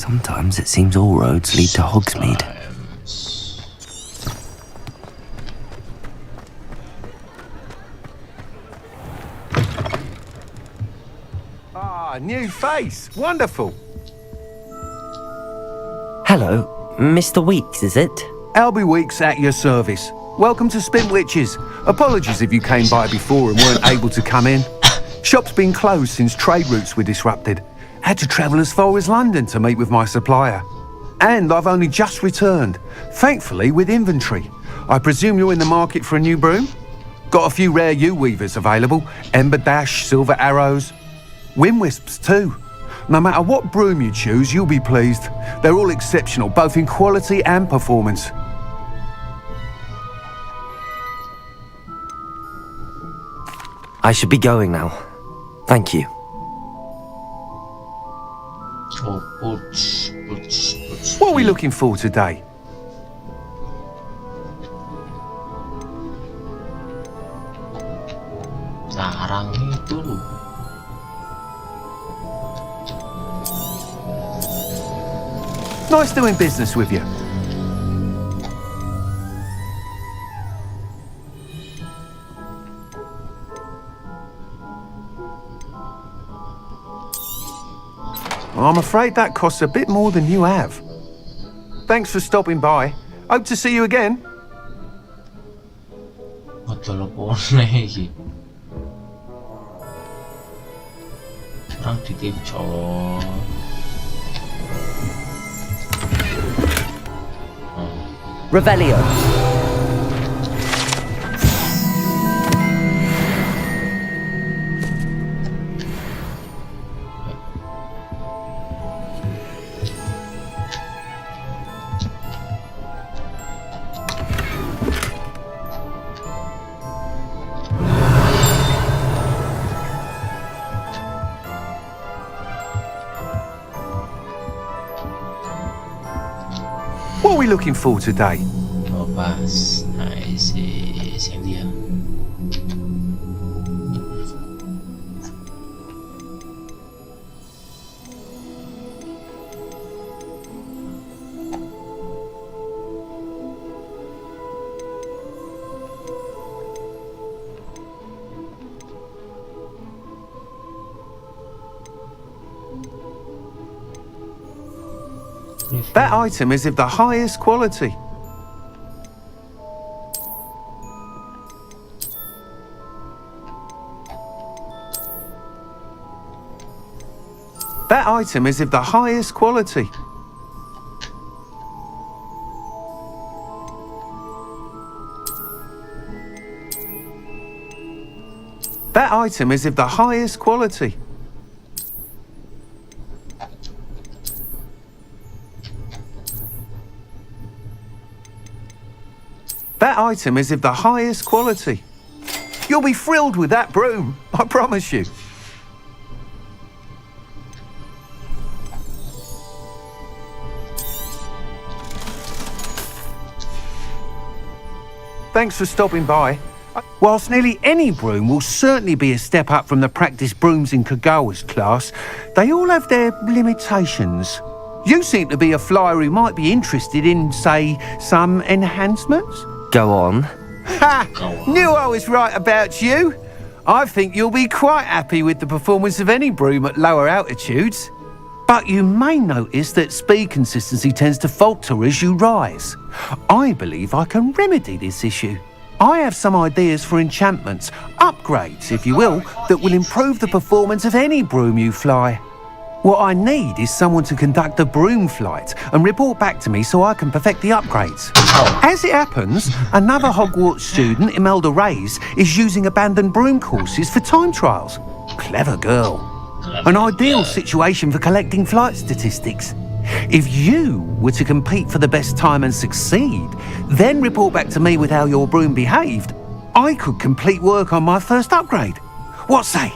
Sometimes it seems all roads lead to Hogsmeade. Ah, new face. Wonderful. Hello, Mr. Weeks, is it? Albie Weeks at your service. Welcome to Spintwitches. Apologies if you came by before and weren't able to come in. Shop's been closed since trade routes were disrupted. Had to travel as far as London to meet with my supplier. And I've only just returned, thankfully with inventory. I presume you're in the market for a new broom? Got a few rare yew-weavers available. Ember Dash, Silver Arrows. Wind Wisps too. No matter what broom you choose, you'll be pleased. They're all exceptional, both in quality and performance. I should be going now. Thank you. What are we looking for today? Sekarang itu Nice doing business with you. I'm afraid that costs a bit more than you have. Thanks for stopping by. Hope to see you again. teleponnya iki. Orang titip colok. Revelio. What are we looking for today? Oh pas, nah isi yang dia. That item is of the highest quality. That item is of the highest quality. That item is of the highest quality. That item is of the highest quality. You'll be thrilled with that broom, I promise you. Thanks for stopping by. Whilst nearly any broom will certainly be a step up from the practice brooms in Kagawa's class, they all have their limitations. You seem to be a flyer who might be interested in, say, some enhancements? Go on. Ha! Knew I was right about you. I think you'll be quite happy with the performance of any broom at lower altitudes. But you may notice that speed consistency tends to falter as you rise. I believe I can remedy this issue. I have some ideas for enchantments, upgrades if you will, that will improve the performance of any broom you fly. What I need is someone to conduct a broom flight and report back to me so I can perfect the upgrades. As it happens, another Hogwarts student, Imelda Reyes, is using abandoned broom courses for time trials. Clever girl. An ideal situation for collecting flight statistics. If you were to compete for the best time and succeed, then report back to me with how your broom behaved, I could complete work on my first upgrade. What say?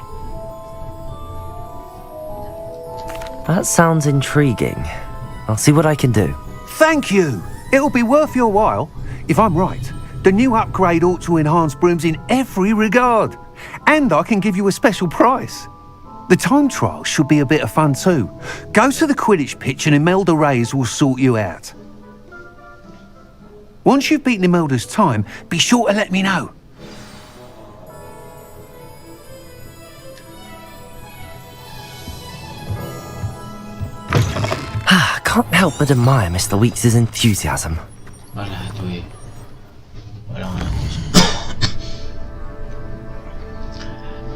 That sounds intriguing. I'll see what I can do. Thank you. It'll be worth your while. If I'm right, the new upgrade ought to enhance brooms in every regard. And I can give you a special price. The time trial should be a bit of fun too. Go to the Quidditch pitch and Imelda Reyes will sort you out. Once you've beaten Imelda's time, be sure to let me know. Can't help but admire Mr. Weeks' enthusiasm. Wala tuh. Wala nga.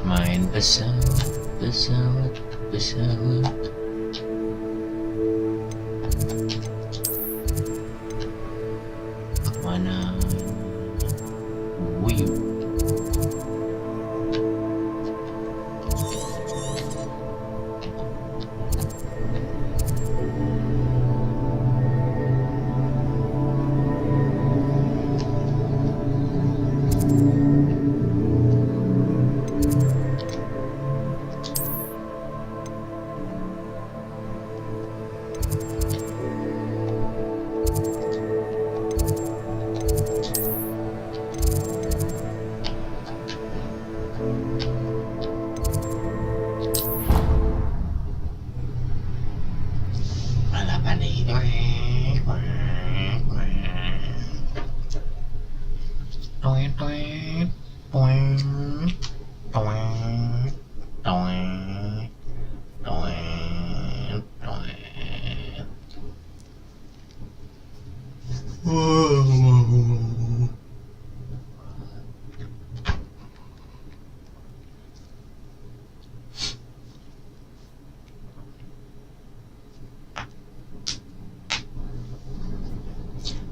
Main pesawat. Mana? Wih.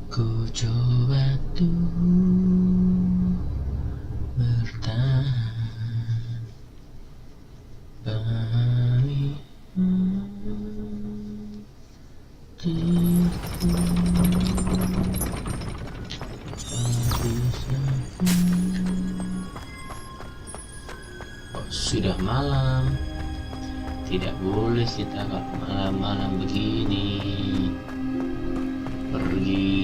Ku coba tuh bertahan bagi hatiku. Oh, sudah malam. Tidak boleh kita kalau malam-malam begini pergi.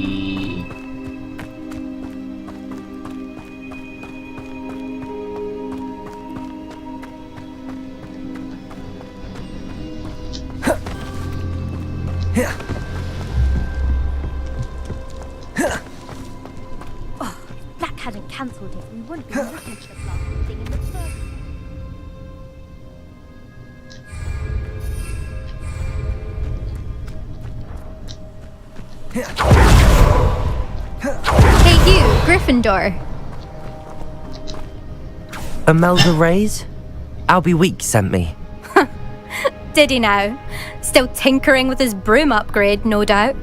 Oh, Black hadn't cancelled it. We wouldn't be looking to the blasted thing in the first. Hey you, Gryffindor. Imelda Reyes? Albie Weeks sent me. Did he now? Still tinkering with his broom upgrade, no doubt.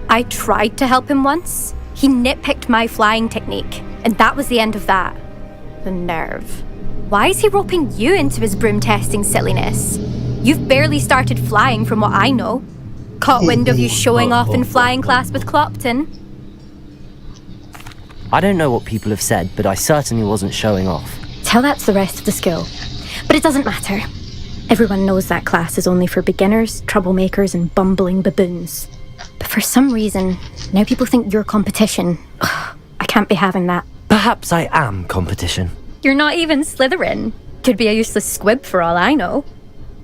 I tried to help him once. He nitpicked my flying technique, and that was the end of that. The nerve. Why is he roping you into his broom testing silliness? You've barely started flying from what I know. Caught wind of you showing off in flying class with Clopton. I don't know what people have said, but I certainly wasn't showing off. Tell that to the rest of the school. But it doesn't matter. Everyone knows that class is only for beginners, troublemakers, and bumbling baboons. But for some reason, now people think you're competition. Ugh, I can't be having that. Perhaps I am competition. You're not even Slytherin. Could be a useless squib for all I know.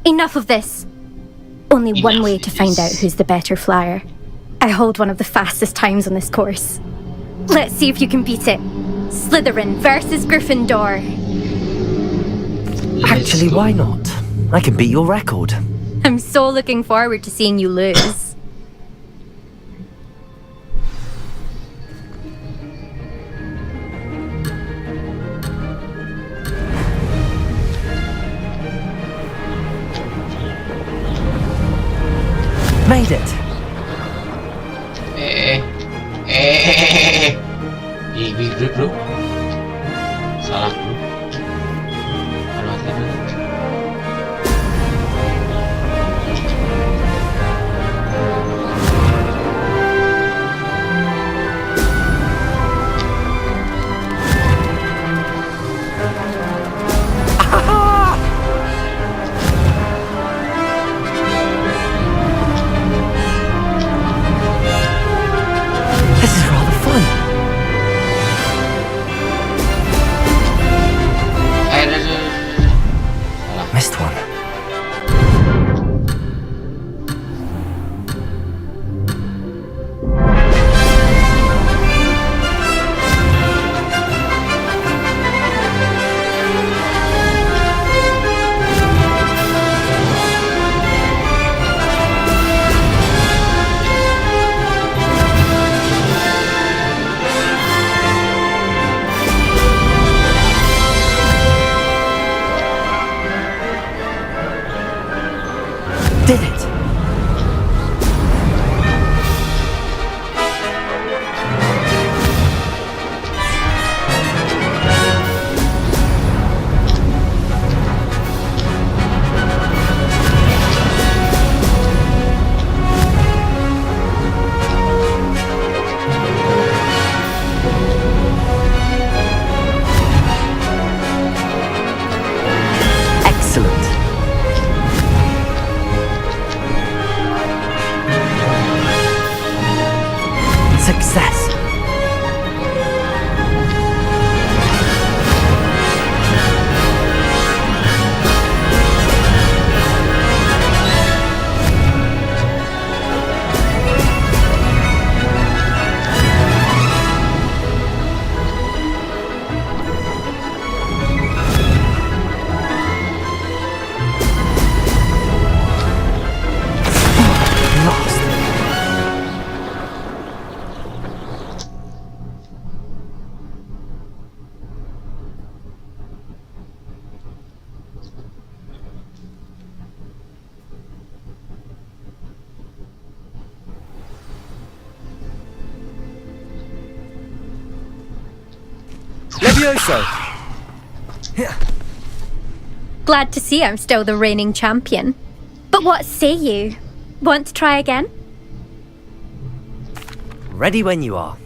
Enough of this. Only one way to find out who's the better flyer. I hold one of the fastest times on this course. Let's see if you can beat it. Slytherin versus Gryffindor. Actually, why not? I can beat your record. I'm so looking forward to seeing you lose. Made it. Di grip bro. Salah bro. Kalau hati bro. This is rather fun. Salah. Missed one. Did it. Excellent. Success. Lost. Levioso! Glad to see I'm still the reigning champion. But what say you? Want to try again? Ready when you are.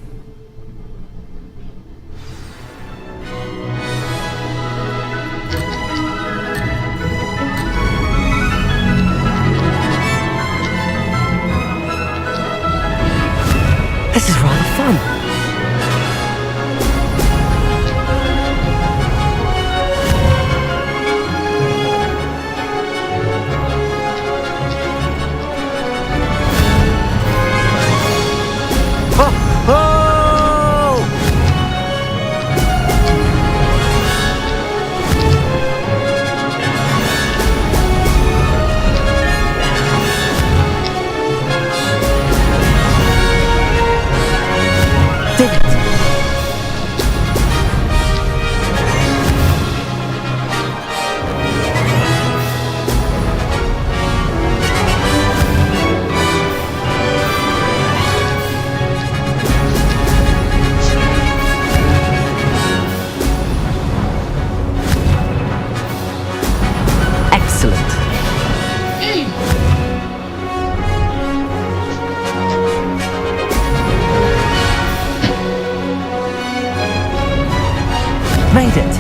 This is rather fun. Did it. Excellent. Made it.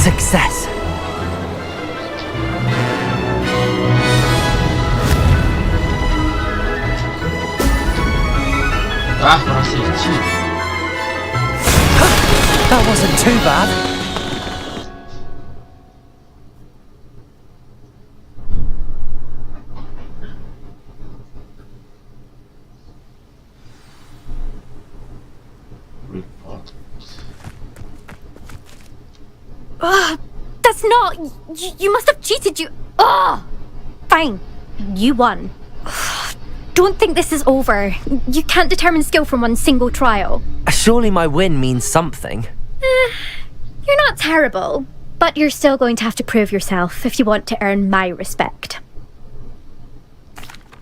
Success. Ah, kurang sedikit. That wasn't too bad. Report. That's not. You must have cheated. Fine. You won. Don't think this is over. You can't determine skill from one single trial. Surely my win means something. You're not terrible, but you're still going to have to prove yourself if you want to earn my respect.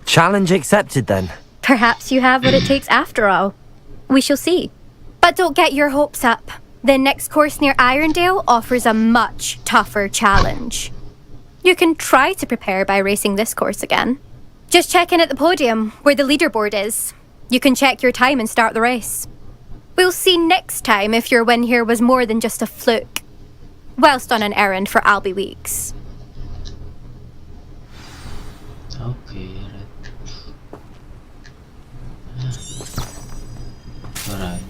Challenge accepted then. Perhaps you have what it takes after all. We shall see. But don't get your hopes up. The next course near Irondale offers a much tougher challenge. You can try to prepare by racing this course again. Just check in at the podium, where the leaderboard is. You can check your time and start the race. We'll see next time if your win here was more than just a fluke. Whilst on an errand for Albie Weeks. Okay, alright.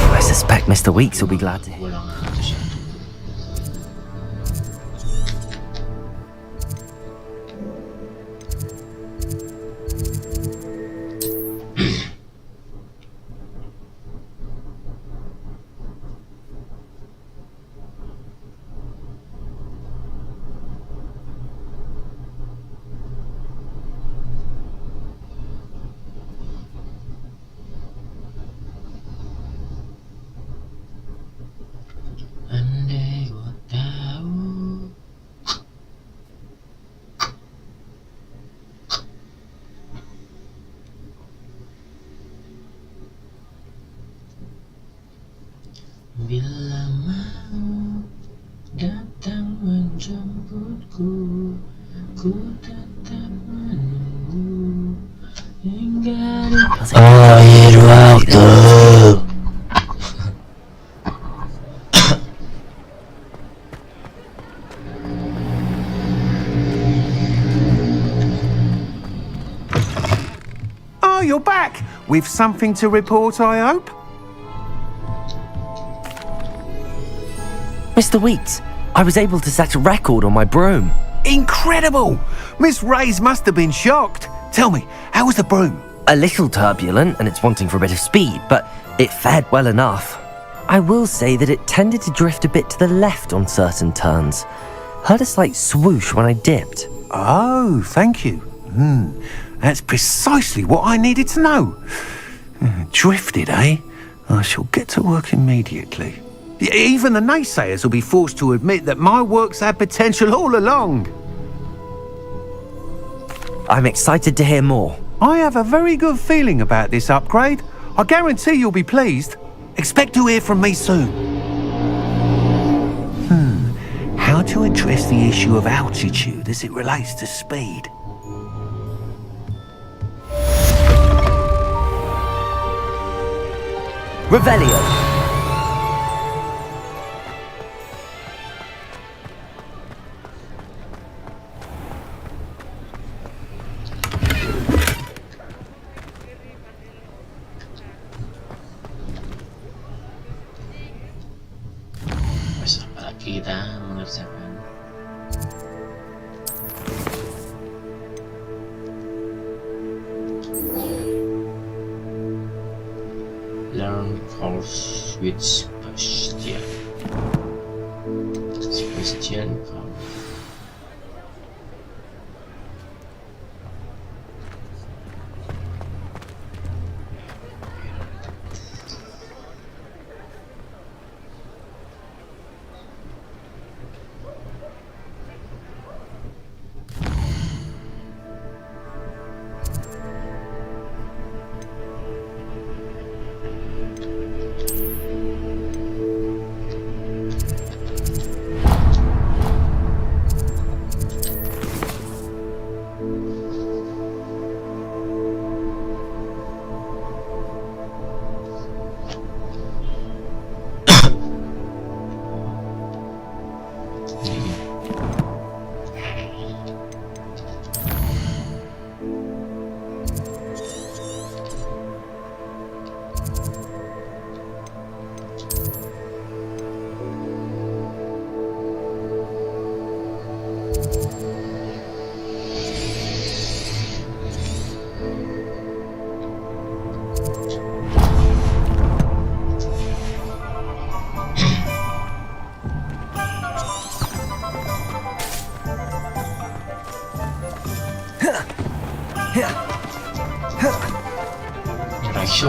I suspect Mr. Weeks will be glad to hear. Ulang aja siya. Andai gua tahu. Bila mau datang menjemputku, ku tetap menunggu hingga akhir waktu. Oh, you're back! With something to report, I hope? Mr. Weeks, I was able to set a record on my broom. Incredible! Miss Reyes must have been shocked. Tell me, how was the broom? A little turbulent and it's wanting for a bit of speed, but it fared well enough. I will say that it tended to drift a bit to the left on certain turns. Heard a slight swoosh when I dipped. Oh, thank you. That's precisely what I needed to know. Drifted, eh? I shall get to work immediately. Even the naysayers will be forced to admit that my work's had potential all along. I'm excited to hear more. I have a very good feeling about this upgrade. I guarantee you'll be pleased. Expect to hear from me soon. How to address the issue of altitude as it relates to speed? Revelio. Terus apalagi kita mengerjakan learn course with Sebastian. Sebastian come. Right show.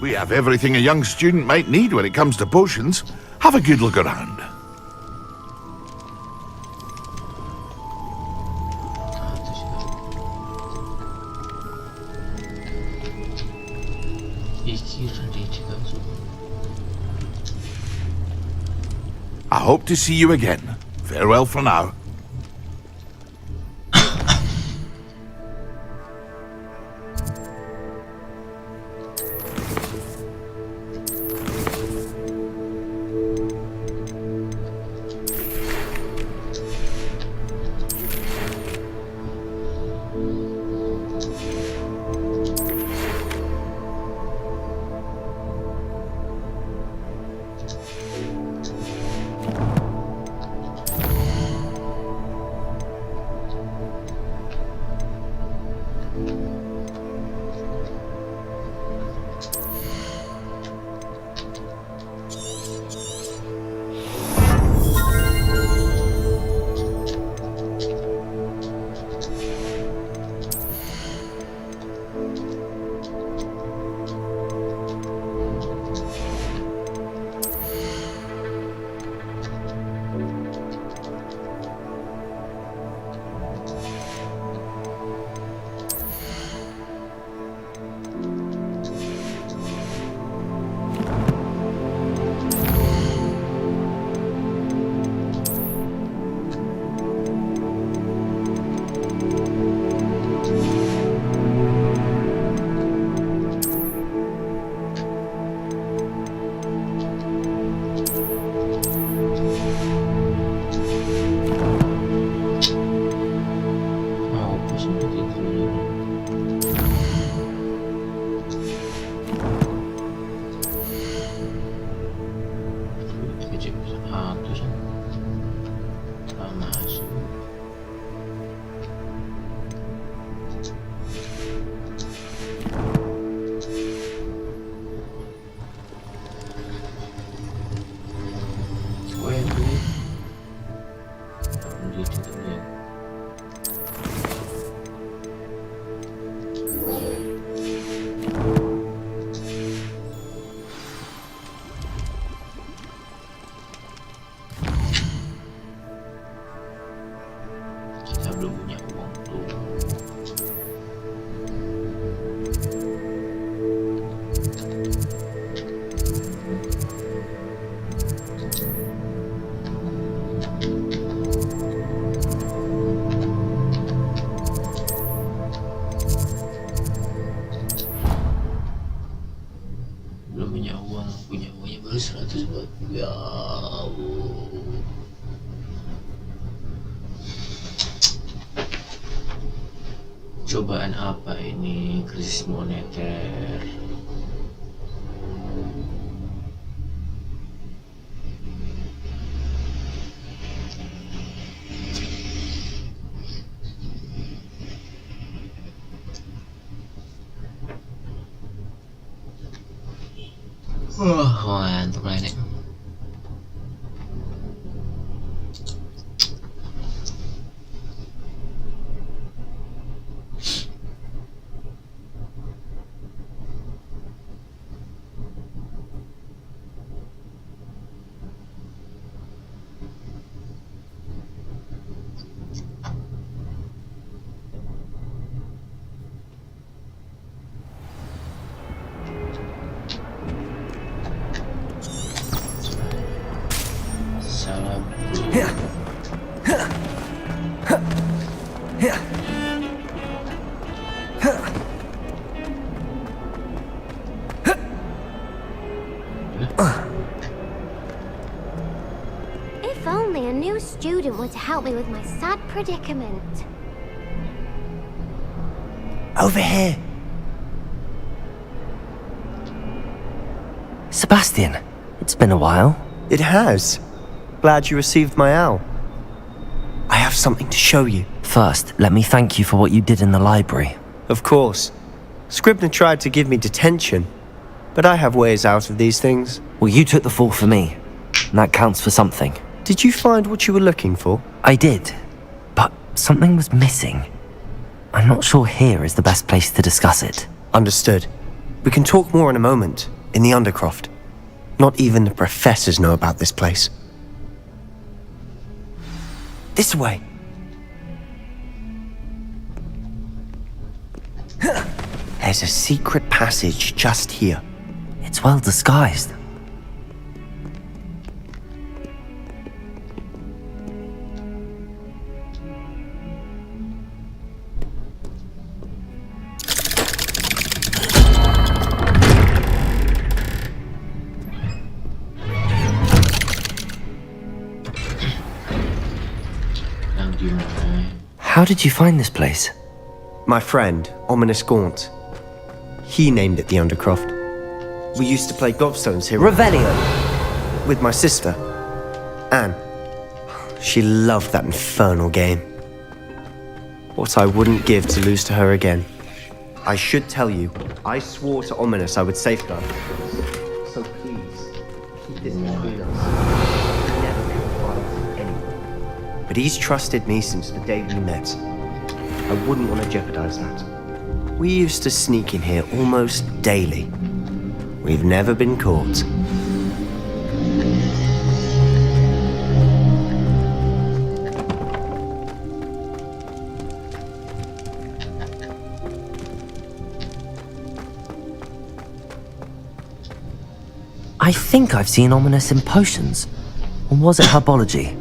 We have everything a young student might need when it comes to potions. Have a good look around. I hope to see you again. Farewell for now. Cobaan apa ini? Krisis moneter. Mantap lah ini. If only a new student were to help me with my sad predicament. Over here. Sebastian, it's been a while. It has. Glad you received my owl. I have something to show you. First, let me thank you for what you did in the library. Of course. Scribner tried to give me detention, but I have ways out of these things. Well, you took the fall for me, and that counts for something. Did you find what you were looking for? I did, but something was missing. I'm not sure here is the best place to discuss it. Understood. We can talk more in a moment, in the Undercroft. Not even the professors know about this place. This way. There's a secret passage just here. It's well disguised. How did you find this place? My friend, Ominous Gaunt. He named it the Undercroft. We used to play gobstones here. Revelio! With my sister, Anne. She loved that infernal game. What I wouldn't give to lose to her again. I should tell you, I swore to Ominous I would safeguard her. So please, keep this between us. Never confide in anyone. But he's trusted me since the day we met. I wouldn't want to jeopardize that. We used to sneak in here almost daily. We've never been caught. I think I've seen Ominous in potions. Or was it herbology?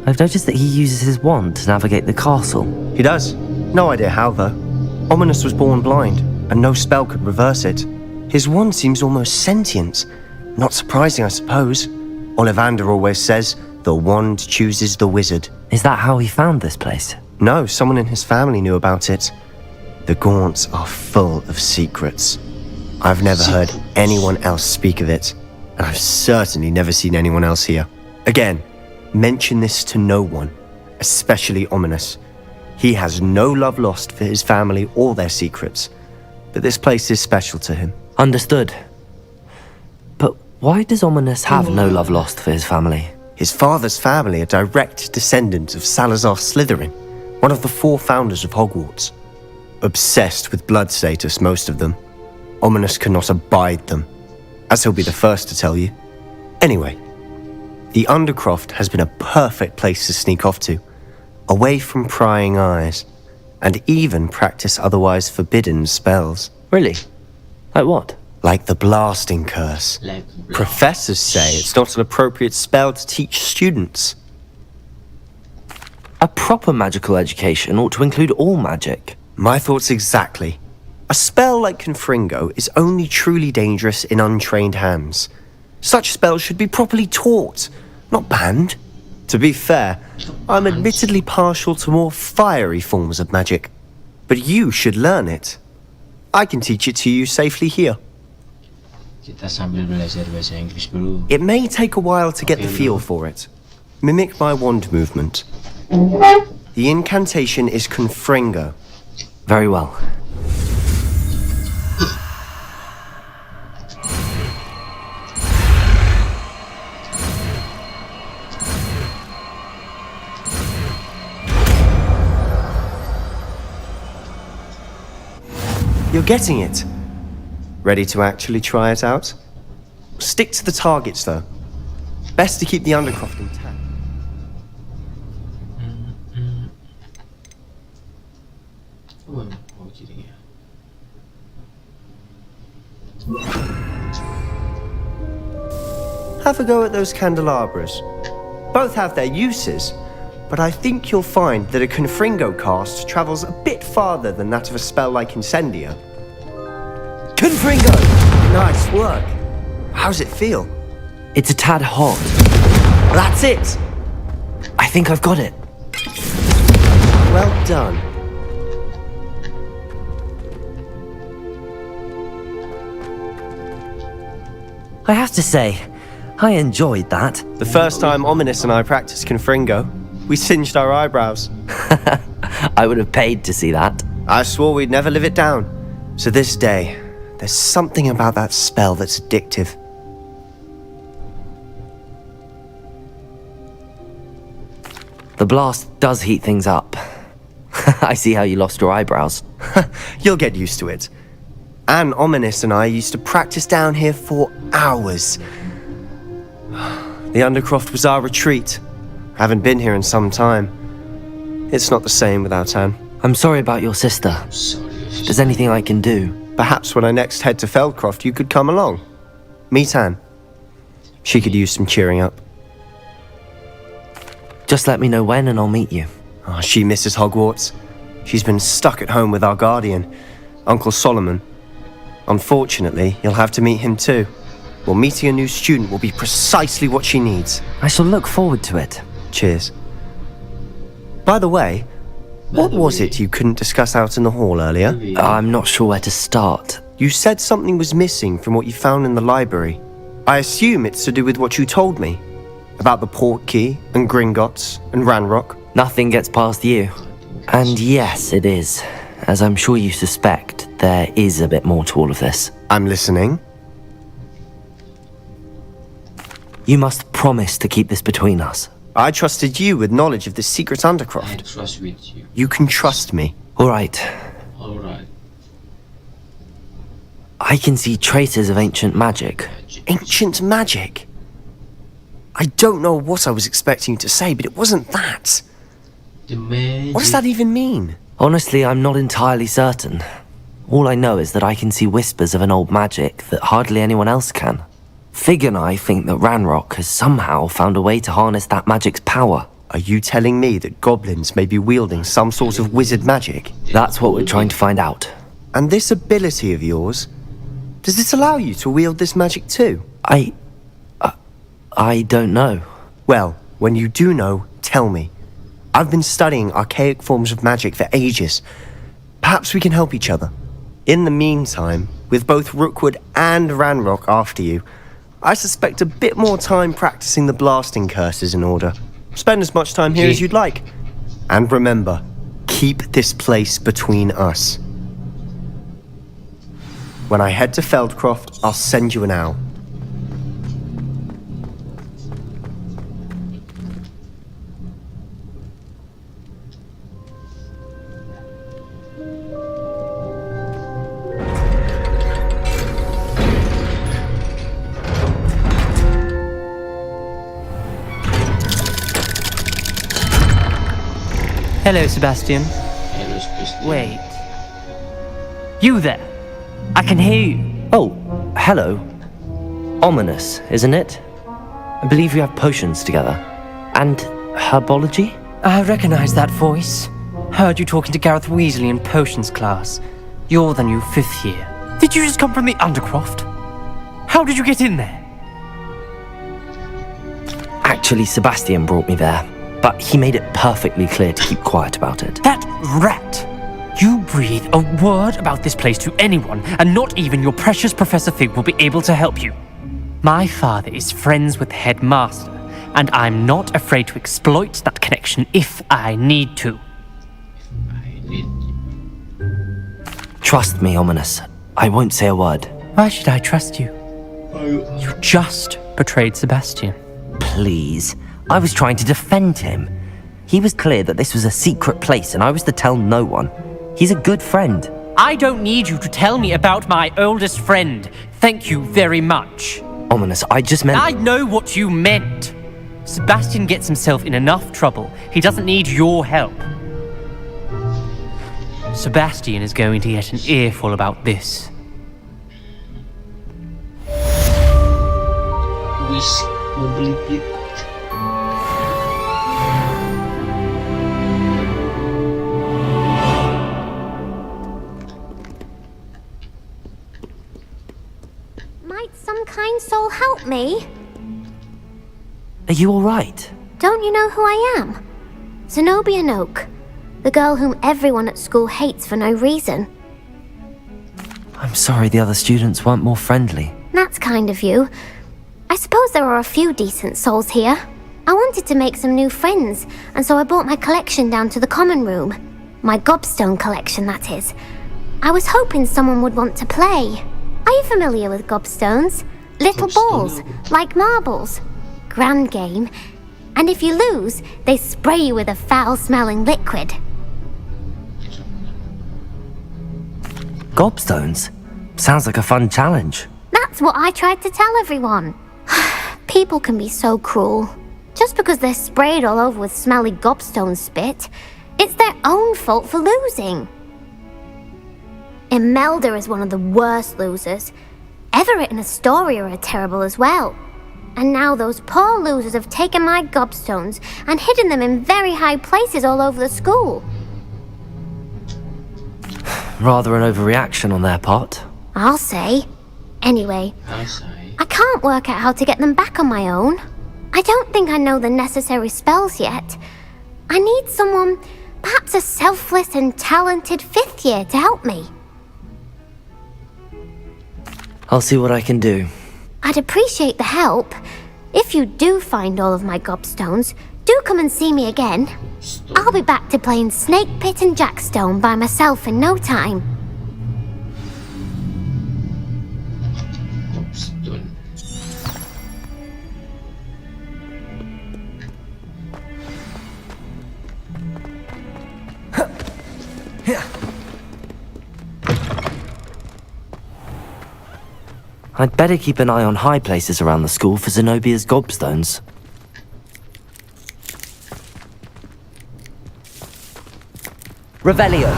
I've noticed that he uses his wand to navigate the castle. He does. No idea how, though. Ominous was born blind, and no spell could reverse it. His wand seems almost sentient. Not surprising, I suppose. Ollivander always says, the wand chooses the wizard. Is that how he found this place? No, someone in his family knew about it. The Gaunts are full of secrets. I've never heard anyone else speak of it, and I've certainly never seen anyone else here. Again, mention this to no one, especially Ominous. He has no love lost for his family or their secrets, but this place is special to him. Understood. But why does Ominous have no love lost for his family? His father's family are direct descendants of Salazar Slytherin, one of the 4 founders of Hogwarts. Obsessed with blood status, most of them. Ominous cannot abide them, as he'll be the first to tell you. Anyway, the Undercroft has been a perfect place to sneak off to, away from prying eyes, and even practice otherwise forbidden spells. Really? Like what? Like the blasting curse. Professors say it's not an appropriate spell to teach students. A proper magical education ought to include all magic. My thoughts exactly. A spell like Confringo is only truly dangerous in untrained hands. Such spells should be properly taught, not banned. To be fair, I'm admittedly partial to more fiery forms of magic, but you should learn it. I can teach it to you safely here. Kita sambil belajar bahasa Inggris dulu. It may take a while to get the feel for it. Mimic my wand movement. The incantation is Confringo. Very well. You're getting it. Ready to actually try it out? Stick to the targets, though. Best to keep the Undercroft intact. Have a go at those candelabras. Both have their uses, but I think you'll find that a Confringo cast travels a bit farther than that of a spell like Incendio. Confringo! Nice work. How's it feel? It's a tad hot. That's it! I think I've got it. Well done. I have to say, I enjoyed that. The first time Ominous and I practiced Confringo, We singed our eyebrows. I would have paid to see that. I swore we'd never live it down. So this day, there's something about that spell that's addictive. The blast does heat things up. I see how you lost your eyebrows. You'll get used to it. Anne, Ominous and I used to practice down here for hours. The Undercroft was our retreat. Haven't been here in some time. It's not the same without Anne. I'm sorry about your sister. Sorry. If there's anything I can do. Perhaps when I next head to Feldcroft, you could come along. Meet Anne. She could use some cheering up. Just let me know when and I'll meet you. Oh, she misses Hogwarts. She's been stuck at home with our guardian, Uncle Solomon. Unfortunately, you'll have to meet him too. Well, meeting a new student will be precisely what she needs. I shall look forward to it. Cheers. By the way, what was it you couldn't discuss out in the hall earlier? I'm not sure where to start. You said something was missing from what you found in the library. I assume it's to do with what you told me. About the Portkey and Gringotts and Ranrock. Nothing gets past you. And yes, it is. As I'm sure you suspect, there is a bit more to all of this. I'm listening. You must promise to keep this between us. I trusted you with knowledge of the secret I Undercroft. trust with you. You can trust me. All right. Alright. I can see traces of ancient magic. Ancient magic? I don't know what I was expecting you to say, but it wasn't that. The magic. What does that even mean? Honestly, I'm not entirely certain. All I know is that I can see whispers of an old magic that hardly anyone else can. Fig and I think that Ranrock has somehow found a way to harness that magic's power. Are you telling me that goblins may be wielding some sort of wizard magic? That's what we're trying to find out. And this ability of yours, does it allow you to wield this magic too? I don't know. Well, when you do know, tell me. I've been studying archaic forms of magic for ages. Perhaps we can help each other. In the meantime, with both Rookwood and Ranrock after you, I suspect a bit more time practicing the blasting curse is in order. Spend as much time here as you'd like. And remember, keep this place between us. When I head to Feldcroft, I'll send you an owl. Hello, Sebastian. Hello, Sebastian. Wait. You there? I can hear you. Oh, hello. Ominous, isn't it? I believe we have potions together. And herbology? I recognize that voice. Heard you talking to Gareth Weasley in potions class. You're the new 5th year. Did you just come from the Undercroft? How did you get in there? Actually, Sebastian brought me there. But he made it perfectly clear to keep quiet about it. That rat! You breathe a word about this place to anyone, and not even your precious Professor Fig will be able to help you. My father is friends with the headmaster, and I'm not afraid to exploit that connection if I need to. I need Trust me, Ominous. I won't say a word. Why should I trust you? You just betrayed Sebastian. Please. I was trying to defend him. He was clear that this was a secret place and I was to tell no one. He's a good friend. I don't need you to tell me about my oldest friend. Thank you very much. Ominous, I just meant... I know what you meant. Sebastian gets himself in enough trouble. He doesn't need your help. Sebastian is going to get an earful about this. wish completed. Might some kind soul help me? Are you all right? Don't you know who I am? Zenobia Noak, the girl whom everyone at school hates for no reason. I'm sorry the other students weren't more friendly. That's kind of you. I suppose there are a few decent souls here. I wanted to make some new friends, and so I brought my collection down to the common room. My gobstone collection, that is. I was hoping someone would want to play. Are you familiar with gobstones? Little balls, like marbles. Grand game. And if you lose, they spray you with a foul-smelling liquid. Gobstones? Sounds like a fun challenge. That's what I tried to tell everyone. People can be so cruel. Just because they're sprayed all over with smelly gobstone spit, it's their own fault for losing. Imelda is one of the worst losers. Everett and Astoria are terrible as well. And now those poor losers have taken my gobstones and hidden them in very high places all over the school. Rather an overreaction on their part. I'll say. Anyway, I can't work out how to get them back on my own. I don't think I know the necessary spells yet. I need someone, perhaps a selfless and talented 5th year to help me. I'll see what I can do. I'd appreciate the help. If you do find all of my gobstones, do come and see me again. I'll be back to playing Snake Pit and Jackstone by myself in no time. Gobstone. I'd better keep an eye on high places around the school for Zenobia's gobstones. Revelio.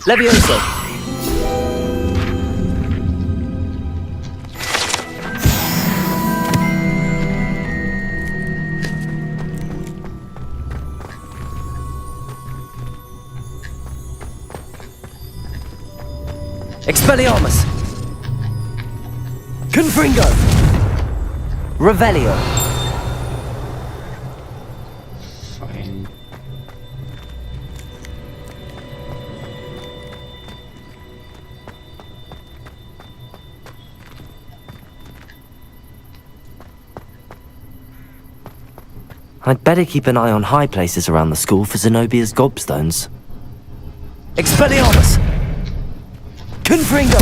Levioso. Expelliarmus. Confringo. Revelio. Fine. I'd better keep an eye on high places around the school for Zenobia's gobstones. Expelliarmus! Confringo!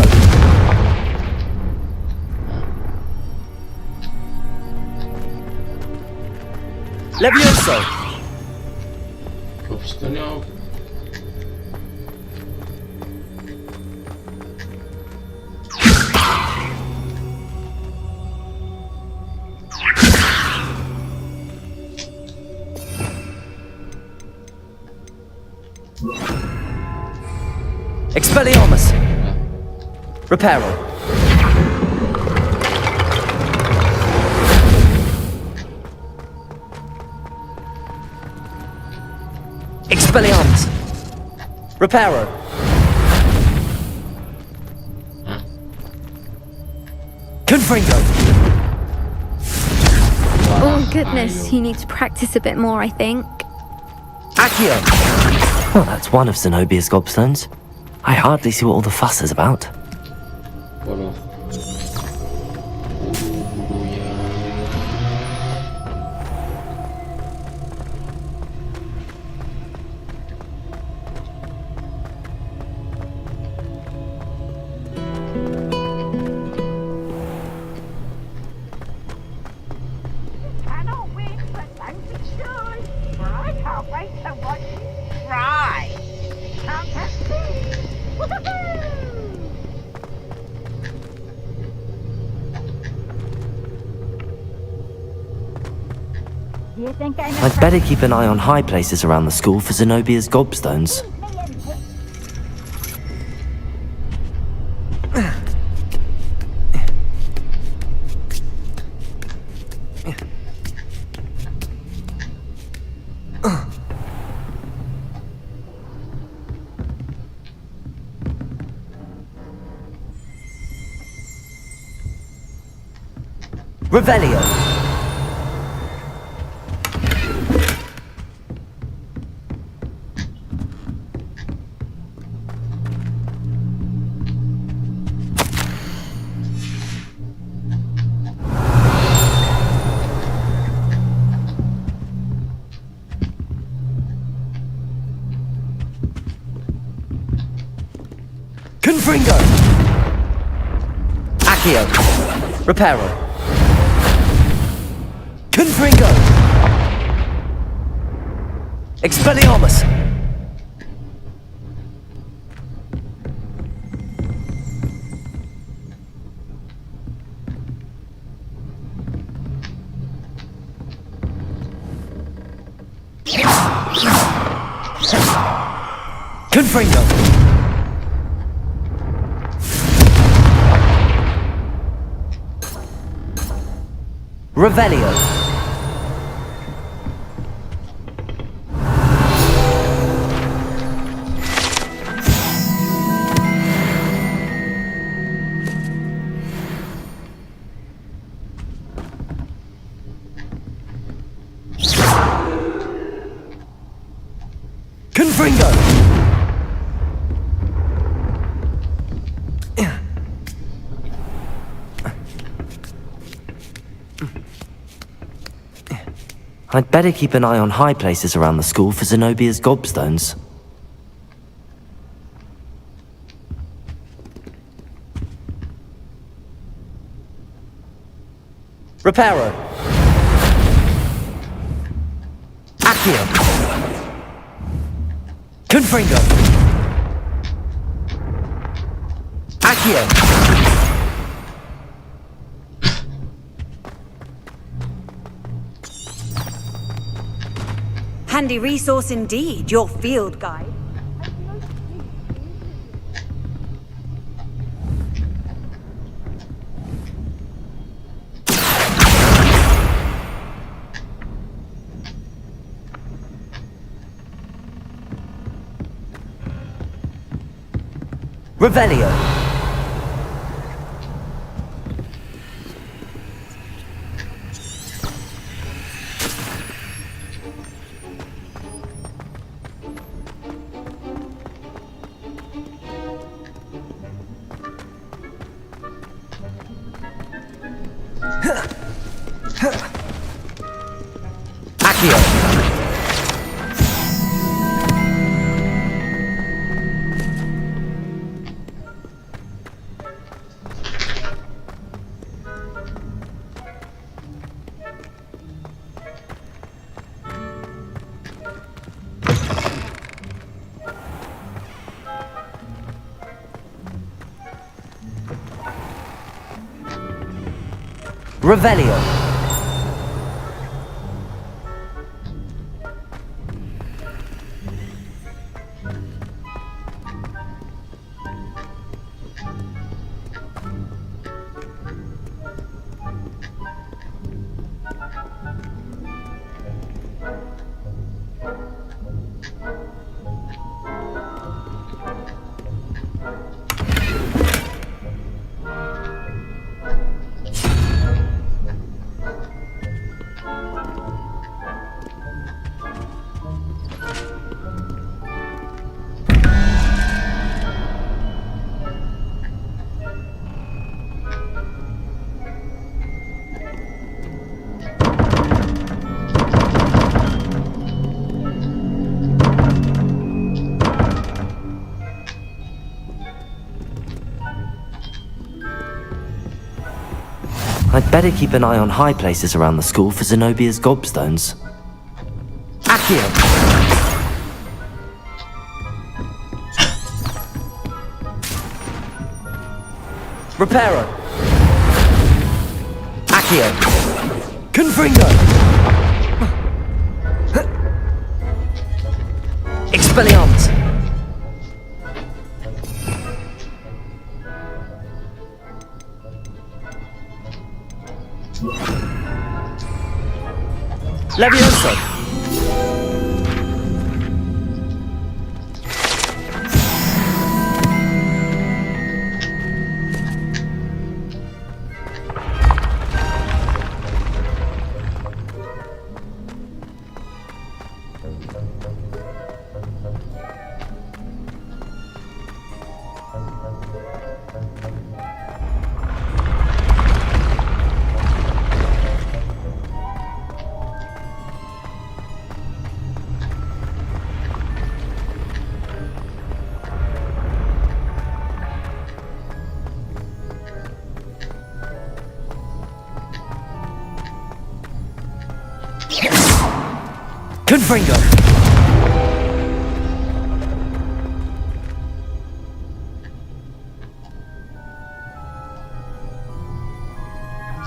Levioso! Gobstone out. Expelliarmus! Reparo! Expelliarmus! Reparo! Confringo! Oh goodness, he needs to practice a bit more, I think. Accio! Well, that's one of Zenobia's gobstones. I hardly see what all the fuss is about. Waduh. Ya. Cannot wait for Santa Shoes. I can't wait to watch you try. Can't test it. Woohoo! You think I'm I'd better keep an eye on high places around the school for Zenobia's gobstones. Revelio. Confringo. Accio. Reparo. Confringo. Expelliarmus. Confringo. Revelio. Confringo. I'd better keep an eye on high places around the school for Zenobia's gobstones. Reparo. Accio. Confringo. Accio. Handy resource indeed, your field guide. Revelio. Accio. Revelio. I'd better keep an eye on high places around the school for Zenobia's gobstones. Accio. Reparo. Accio. Confringo. Expelliarmus. Levioso. Confringo!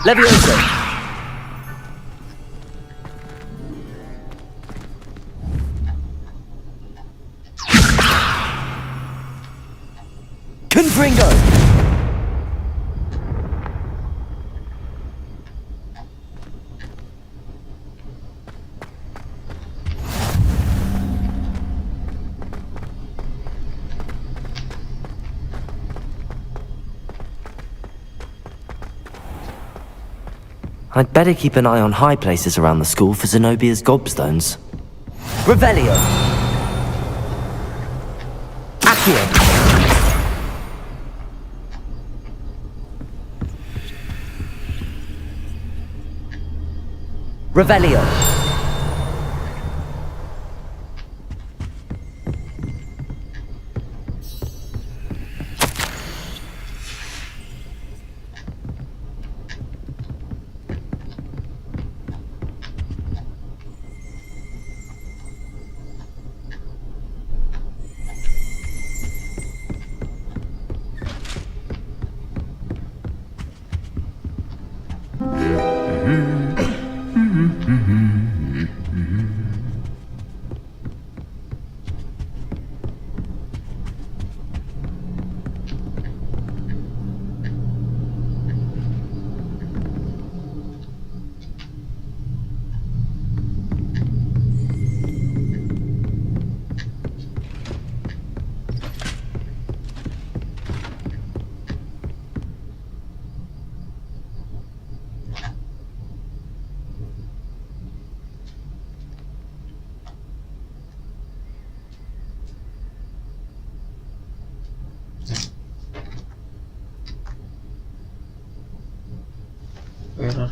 Levioso! Confringo! I'd better keep an eye on high places around the school for Zenobia's gobstones. Revelio! Accio! Revelio! Error.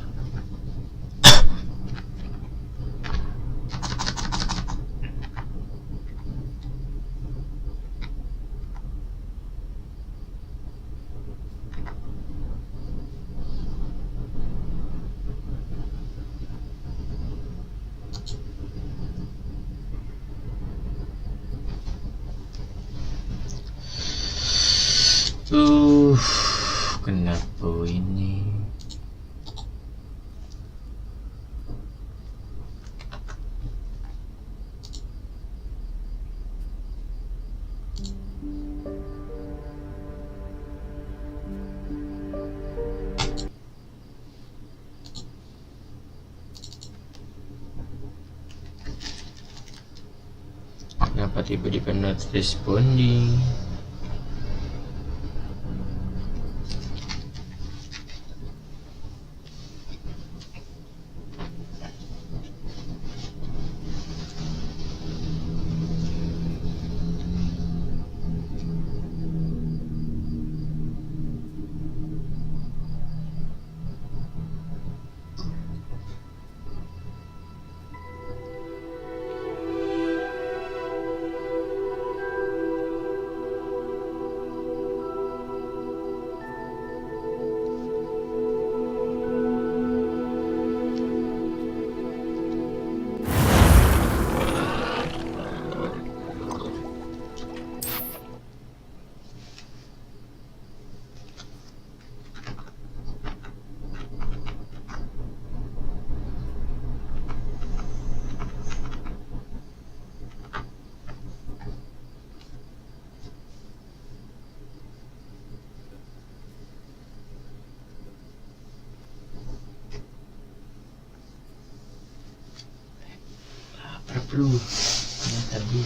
Kenapa ini? Kenapa tiba-tiba not responding? Perlu yang tadi.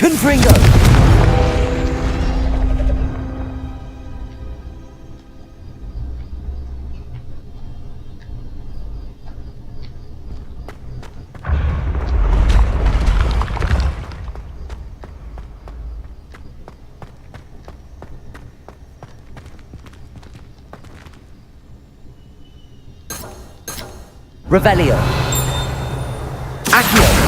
Confringo! Revelio. Accio.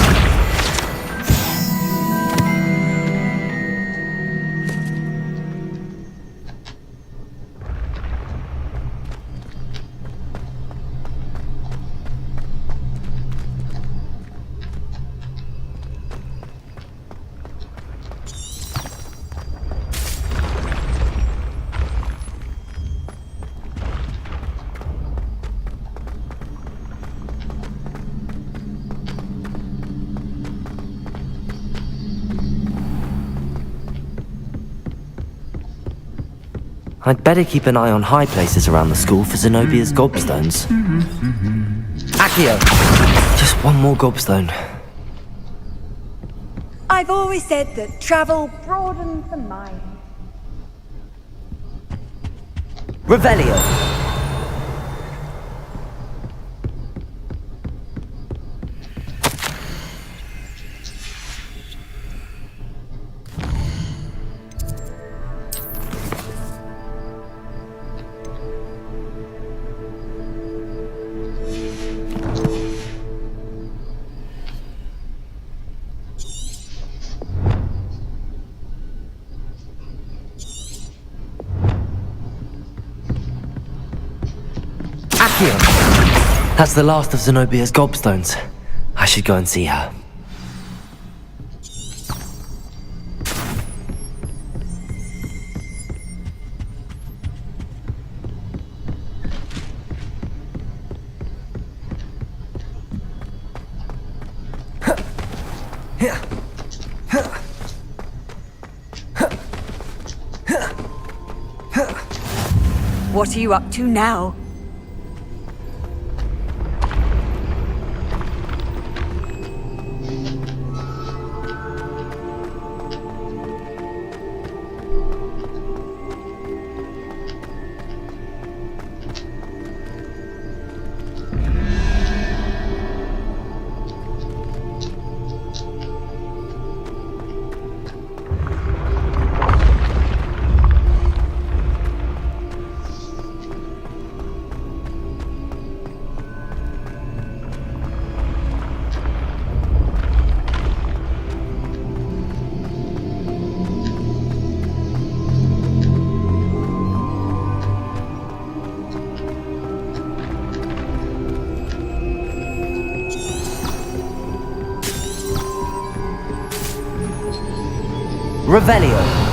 I'd better keep an eye on high places around the school for Zenobia's gobstones. Accio! Just one more gobstone. I've always said that travel broadens the mind. Revelio. That's the last of Zenobia's gobstones. I should go and see her. What are you up to now? Revelio.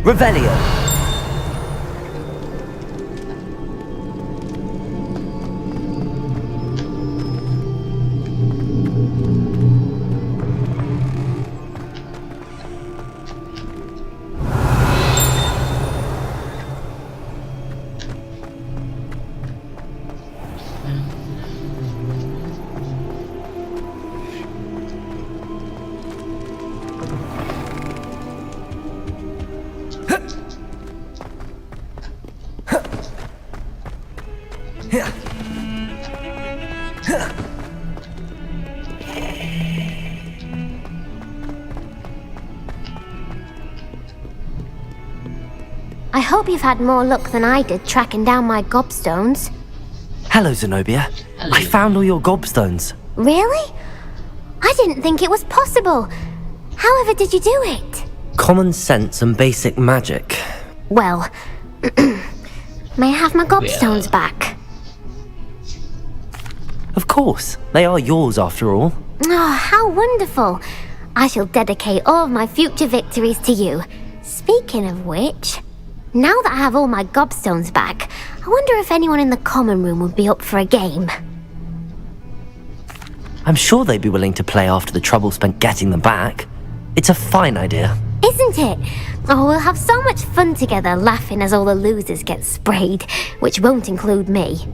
Revelio. I hope you've had more luck than I did tracking down my gobstones. Hello, Zenobia. Hello. I found all your gobstones. Really? I didn't think it was possible. However did you do it? Common sense and basic magic. Well, may I have my gobstones back? Of course, they are yours after all. Oh, how wonderful. I shall dedicate all of my future victories to you. Speaking of which, now that I have all my gobstones back, I wonder if anyone in the common room would be up for a game. I'm sure they'd be willing to play after the trouble spent getting them back. It's a fine idea. Isn't it? Oh, we'll have so much fun together laughing as all the losers get sprayed, which won't include me.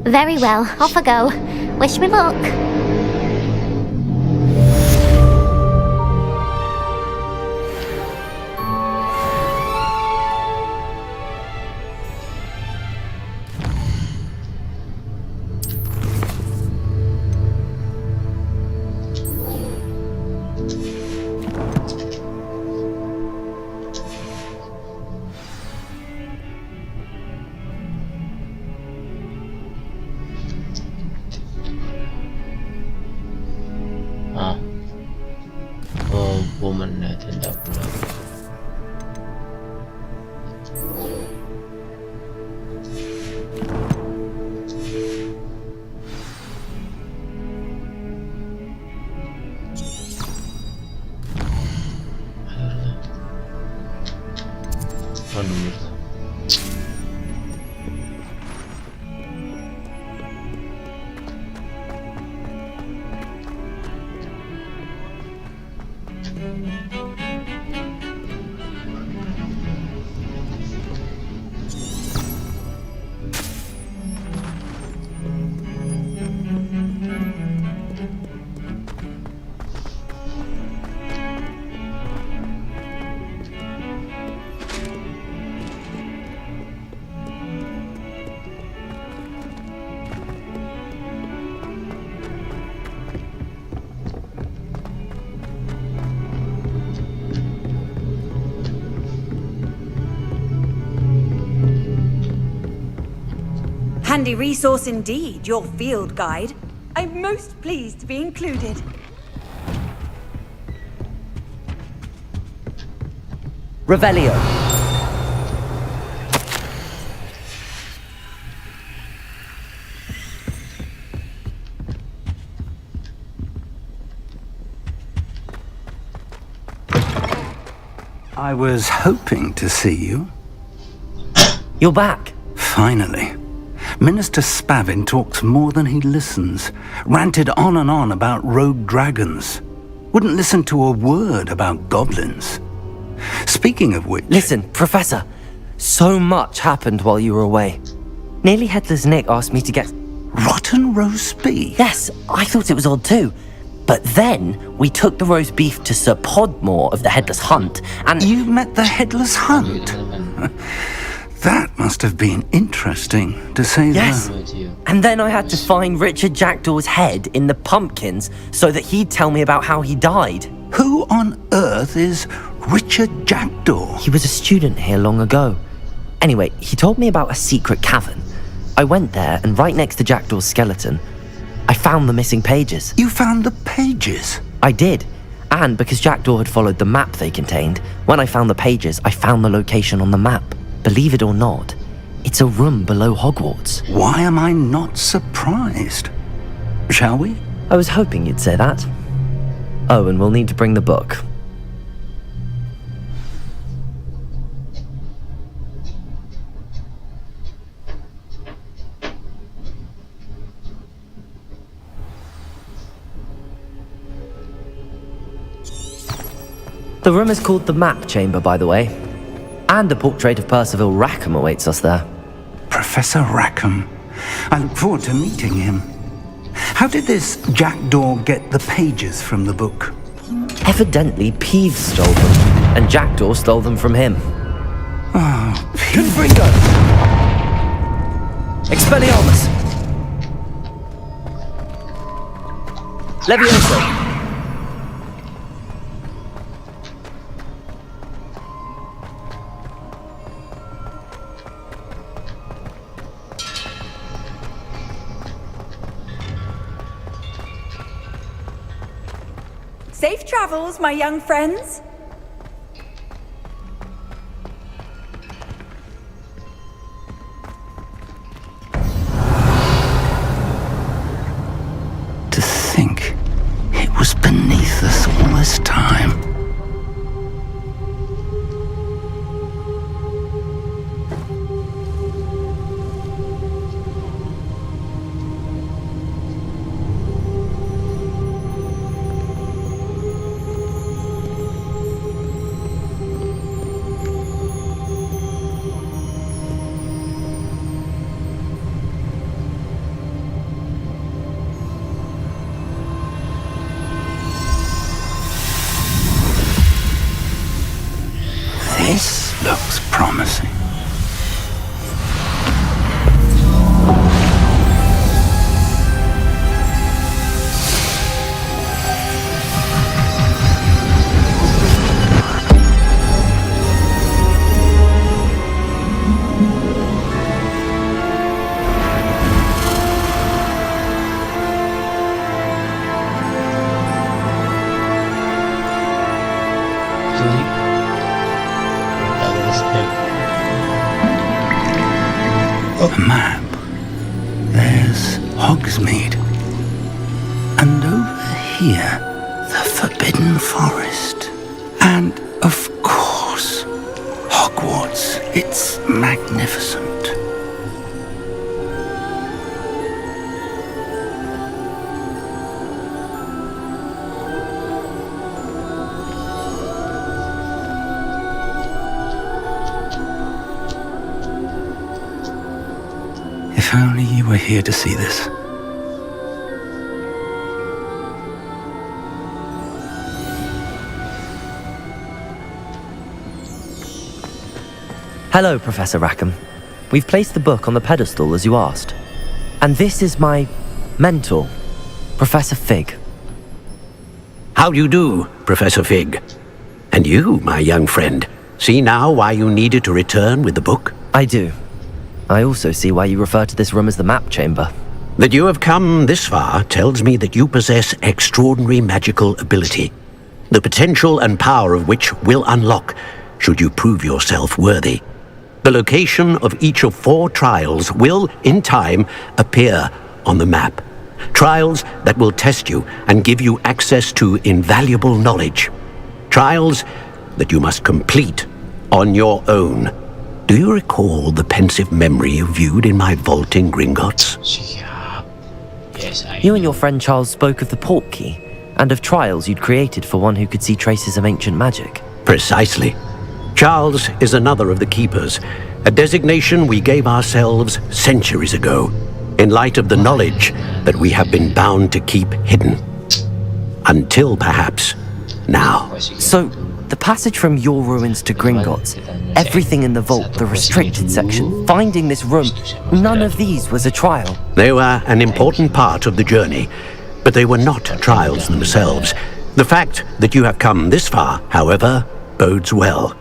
Very well, off I go. Wish me luck. woman tindak pula. Handy resource indeed, your field guide. I'm most pleased to be included. Revelio. I was hoping to see you. You're back. Finally. Minister Spavin talks more than he listens. Ranted on and on about rogue dragons. Wouldn't listen to a word about goblins. Speaking of which... Listen, Professor. So much happened while you were away. Nearly Headless Nick asked me to get... Rotten roast beef? Yes, I thought it was odd too. But then we took the roast beef to Sir Podmore of the Headless Hunt, and... You met the Headless Hunt? That must have been interesting, to say yes. the... And then I had to find Richard Jackdaw's head in the pumpkins so that he'd tell me about how he died. Who on earth is Richard Jackdaw? He was a student here long ago. Anyway, he told me about a secret cavern. I went there, and right next to Jackdaw's skeleton, I found the missing pages. You found the pages? I did. And because Jackdaw had followed the map they contained, when I found the pages, I found the location on the map. Believe it or not, it's a room below Hogwarts. Why am I not surprised? Shall we? I was hoping you'd say that. Oh, and we'll need to bring the book. The room is called the Map Chamber, by the way. And a portrait of Percival Rackham awaits us there. Professor Rackham. I look forward to meeting him. How did this Jackdaw get the pages from the book? Evidently, Peeves stole them, and Jackdaw stole them from him. Oh, Confringo! Expelliarmus! Levioso! Safe travels, my young friends. beneath us all this time. This looks promising. A map. There's Hogsmeade. And over here, the Forbidden Forest. And, of course, Hogwarts. It's magnificent. If only you were here to see this. Hello, Professor Rackham. We've placed the book on the pedestal as you asked. And this is my mentor, Professor Fig. How do you do, Professor Fig? And you, my young friend, see now why you needed to return with the book? I do. I also see why you refer to this room as the map chamber. That you have come this far tells me that you possess extraordinary magical ability, the potential and power of which will unlock should you prove yourself worthy. The location of each of 4 trials will, in time, appear on the map. Trials that will test you and give you access to invaluable knowledge. Trials that you must complete on your own. Do you recall the pensive memory you viewed in my vault in Gringotts? Yes, I You and your friend Charles spoke of the Portkey, and of trials you'd created for one who could see traces of ancient magic. Precisely. Charles is another of the Keepers, a designation we gave ourselves centuries ago, in light of the knowledge that we have been bound to keep hidden. Until perhaps now. So, the passage from your ruins to Gringotts, everything in the vault, the restricted section, finding this room, none of these was a trial. They were an important part of the journey, but they were not trials themselves. The fact that you have come this far, however, bodes well.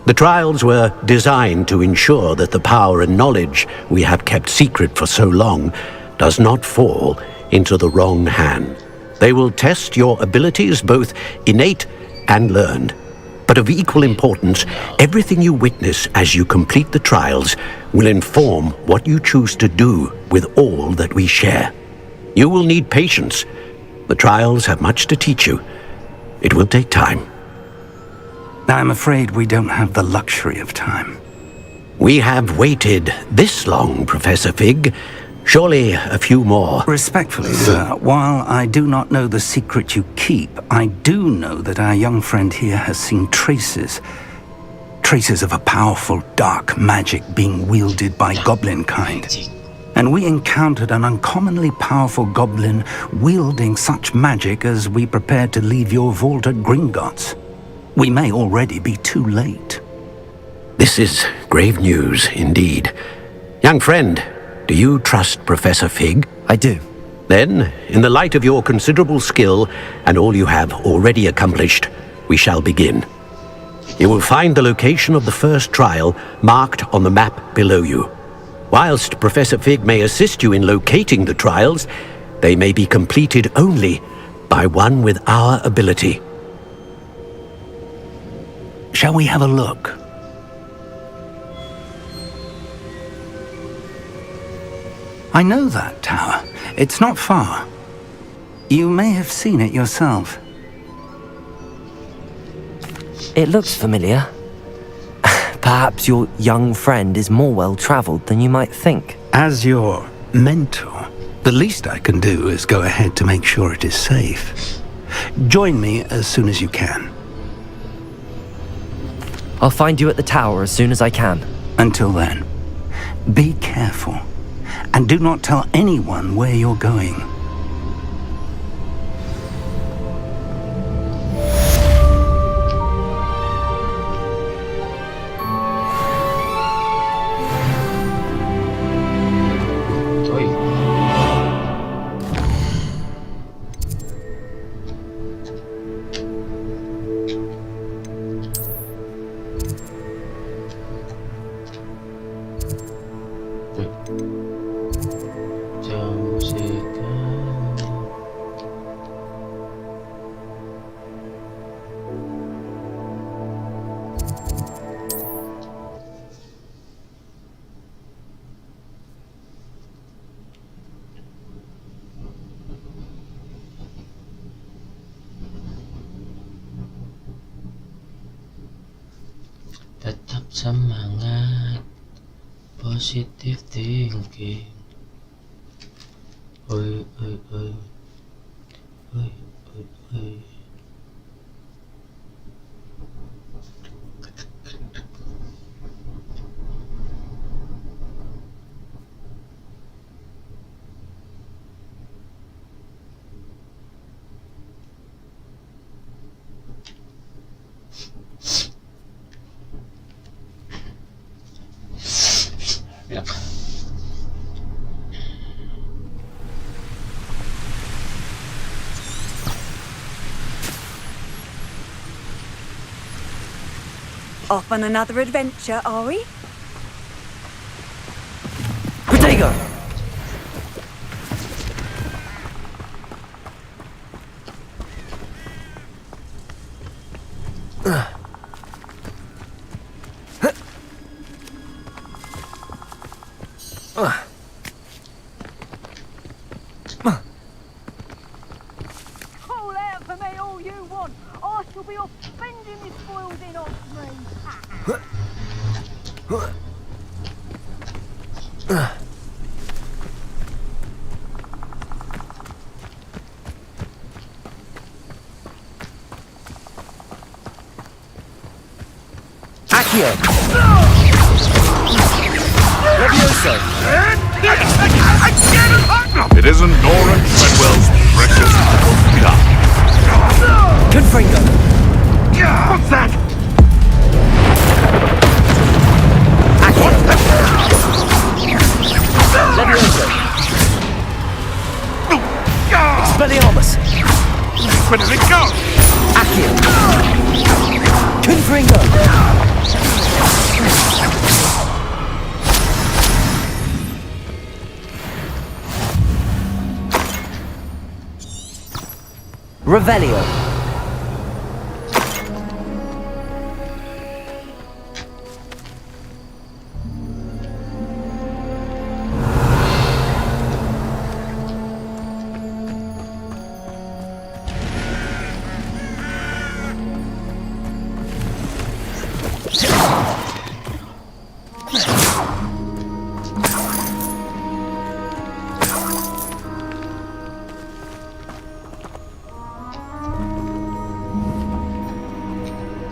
The trials were designed to ensure that the power and knowledge we have kept secret for so long does not fall into the wrong hand. They will test your abilities, both innate and learned. But of equal importance, everything you witness as you complete the trials will inform what you choose to do with all that we share. You will need patience. The trials have much to teach you. It will take time. I'm afraid we don't have the luxury of time. We have waited this long, Professor Fig. Surely a few more. Respectfully, sir, while I do not know the secret you keep, I do know that our young friend here has seen traces of a powerful dark magic being wielded by goblin kind. And we encountered an uncommonly powerful goblin wielding such magic as we prepared to leave your vault at Gringotts. We may already be too late. This is grave news indeed. Young friend, do you trust Professor Fig? I do. Then, in the light of your considerable skill and all you have already accomplished, we shall begin. You will find the location of the first trial marked on the map below you. Whilst Professor Fig may assist you in locating the trials, they may be completed only by one with our ability. Shall we have a look? I know that tower. It's not far. You may have seen it yourself. It looks familiar. Perhaps your young friend is more well-traveled than you might think. As your mentor, the least I can do is go ahead to make sure it is safe. Join me as soon as you can. I'll find you at the tower as soon as I can. Until then, be careful, and do not tell anyone where you're going. Tetap semangat, positive thinking. Oi, oi, oi, oi, oi, oi. Yep. Off on another adventure, are we? Protego! Call out for me all you want. I shall be off spending this spoiled in on me. Accio! Levioso! It isn't Nora Treadwell's precious cup. Confringo! What's that? Accio! Levioso! Expelliarmus! Where does it go? Accio! Confringo! Revelio.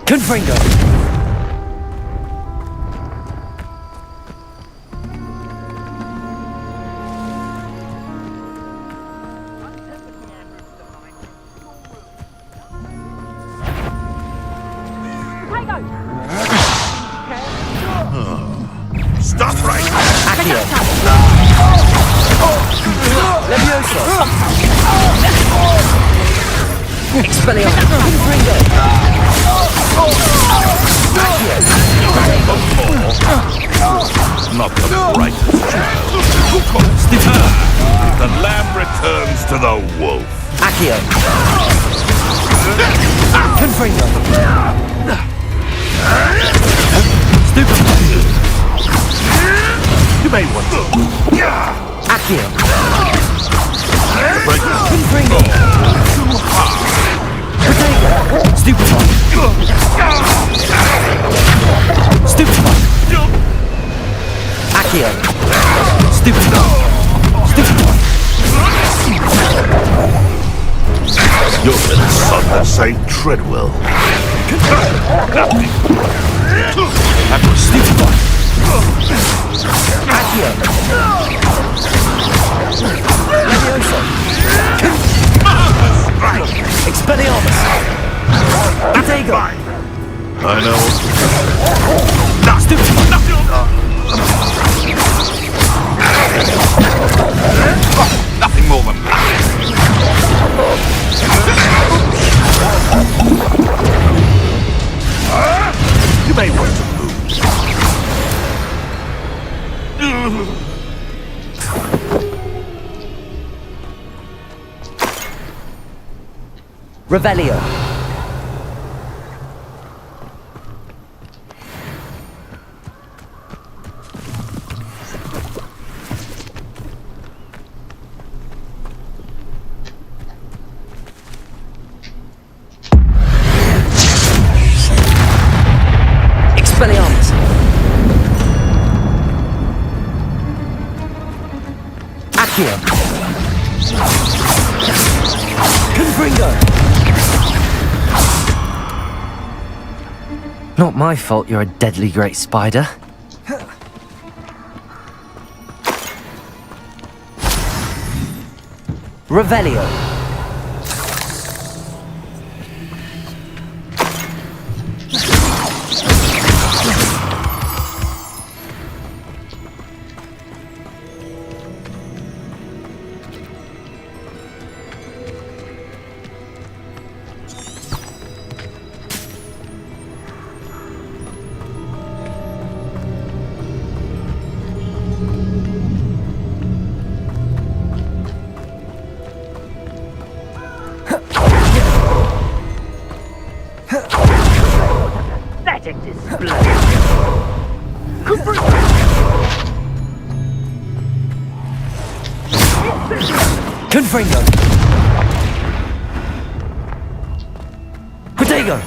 Confringo! Stop right! Accio! Levioso! Expelliarmus! Confringo! Not the brightest child. The lamb returns to the wolf. Accio! Confringo! Stupid! You may want to. Accio! Confringo! Protego! Stupid! Accio. Stupid. Stupid. You're the son of St. Treadwell. That was stupid. Accio. Levioso. Expelliarmus. Protego. I know. Stupid. Nothing more than that. You may want to lose. Revelio. Expelliarmus. Accio. Confringo. Not my fault you're a deadly great spider. Revelio. Pathetic display. Confringo. Protego.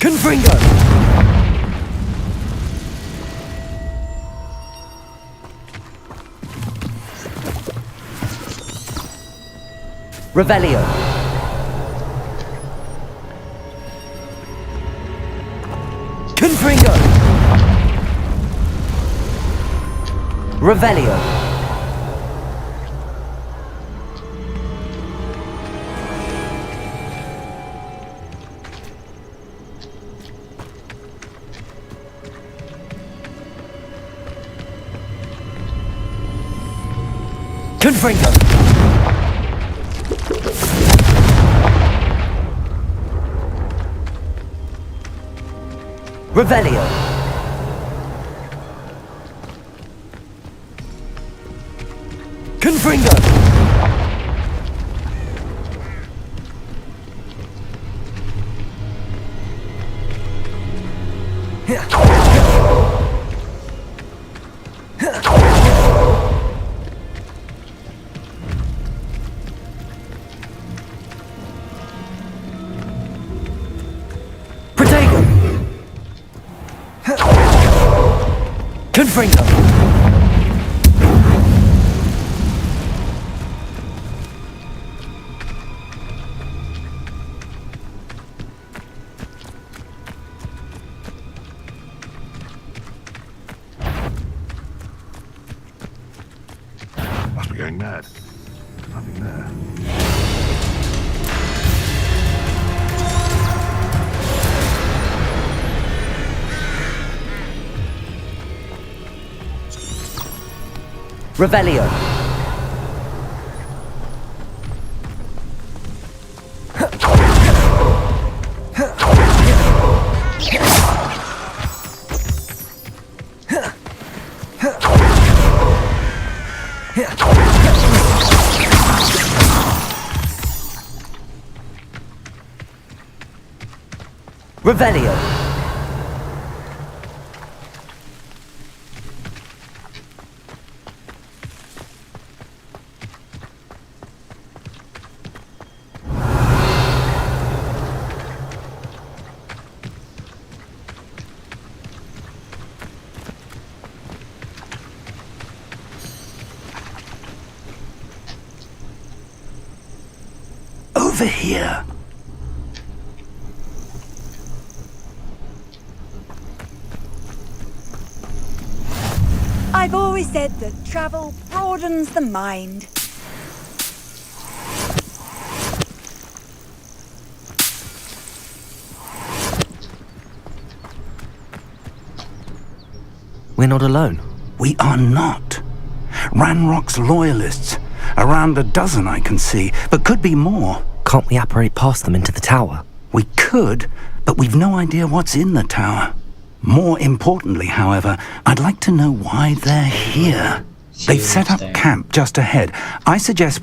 Confringo. Revelio. Confringo. Revelio. Confringo. Revelio. Confringo. Protego. Confringo. Must be going mad. Nothing there. Revelio. Revelio. over here. I've always said that travel broadens the mind. We're not alone. We are not. Ranrock's loyalists. Around a dozen I can see, but could be more. Can't we apparate past them into the tower? We could, but we've no idea what's in the tower. More importantly, however, I'd like to know why they're here. They've set up camp just ahead. I suggest